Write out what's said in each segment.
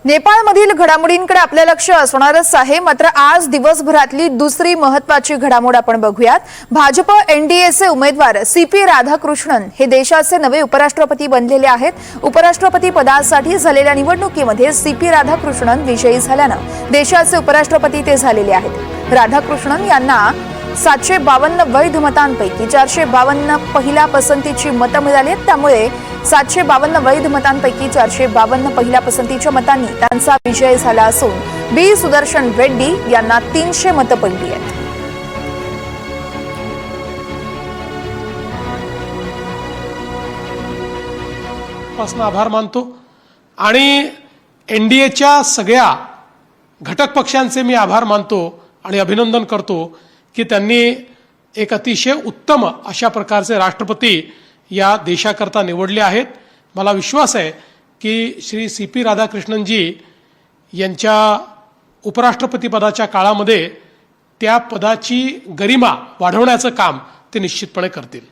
नेपाळमधील घडामोडींकडे आपले लक्ष असणारच आहे। मात्र आज दिवसभरातली दुसरी महत्त्वाची घडामोड आपण बघूयात। भाजप एनडीएचे उमेदवार सीपी राधाकृष्णन हे देशाचे नवे उपराष्ट्रपती बनलेले आहेत। उपराष्ट्रपती पदासाठी झालेल्या निवडणुकीमध्ये सीपी राधाकृष्णन विजयी झाल्यानं देशाचे उपराष्ट्रपती ते झालेले आहेत। राधाकृष्णन यांना 752 वैध मतांपैकी 452 पहिल्या पसंतीची मतं मिळाली। त्यामुळे 752 वैध मतांपैकी 452 पहिल्या पसंतीच्या मतांनी त्यांचा विजय झाला असून बी सुदर्शन रेड्डी यांना 300 मतं पडली आहेत। पासून आभार मानतो आणि एनडीएच्या सगळ्या घटक पक्षांचे मी आभार मानतो आणि अभिनंदन करतो की त्यांनी एक अतिशय उत्तम अशा प्रकारचे राष्ट्रपती या देशाकरता निवडले आहेत। मला विश्वास आहे की श्री सीपी राधाकृष्णनजी यांच्या उपराष्ट्रपती पदाच्या काळामध्ये त्या पदाची गरिमा वाढवण्याचं काम ते निश्चितपणे करतील।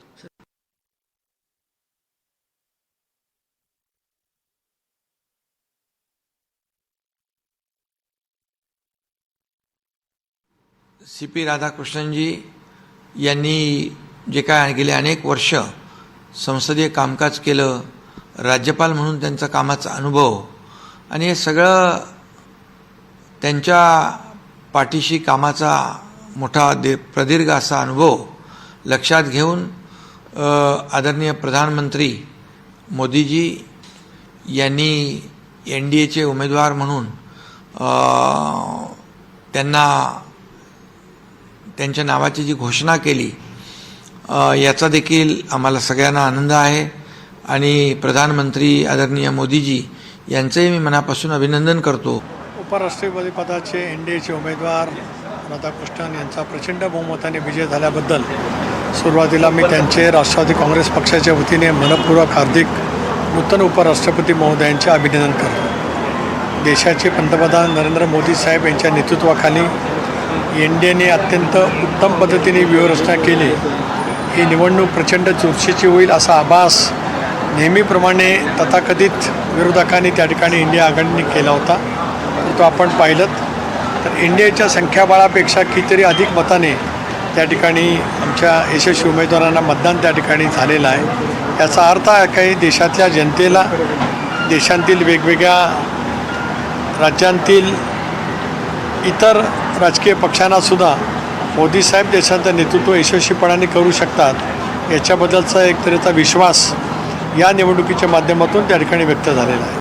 सीपी राधाकृष्णनजी यांनी जे काय गेले अनेक वर्ष संसदीय कामकाज केलं, राज्यपाल म्हणून त्यांचा कामाचा अनुभव आणि हे सगळं त्यांच्या पाठीशी कामाचा मोठा प्रदीर्घ असा अनुभव लक्षात घेऊन आदरणीय प्रधानमंत्री मोदीजी यांनी एनडीएचे उमेदवार म्हणून त्यांच्या नावाची जी घोषणा केली याचा देखील आम्हाला सगळ्यांना आनंद आहे आणि प्रधानमंत्री आदरणीय मोदीजी यांचेही मी मनापासून अभिनंदन करतो। उपराष्ट्रपती पदाचे एनडीएचे उमेदवार राधाकृष्णन यांचा प्रचंड बहुमताने विजय झाल्याबद्दल सुरुवातीला मी त्यांचे राष्ट्रवादी काँग्रेस पक्षाच्या वतीने मनपूर्वक हार्दिक नूतन उपराष्ट्रपती महोदयांचे अभिनंदन करतो। देशाचे पंतप्रधान नरेंद्र मोदी साहेब यांच्या नेतृत्वाखाली एनडीएने अत्यंत उत्तम पद्धतीने व्यूहरचना केली। ही निवडणूक प्रचंड चुरशीची होईल असा आभास नेहमीप्रमाणे तथाकथित विरोधकांनी त्या ठिकाणी इंडिया आघाडीने केला होता। तो आपण पाहिलं तर इंडियाच्या संख्याबळापेक्षा कितीतरी अधिक मताने त्या ठिकाणी आमच्या यशस्वी उमेदवारांना मतदान त्या ठिकाणी झालेलं आहे। याचा अर्थ आहे काही देशातल्या जनतेला, देशांतील वेगवेगळ्या राज्यांतील इतर राजकीय पक्षांनासुद्धा मोदी साहेब देशाचं नेतृत्व यशस्वीपणाने करू शकतात याच्याबद्दलचा एक तऱ्हेचा विश्वास या निवडणुकीच्या माध्यमातून त्या ठिकाणी व्यक्त झालेला आहे।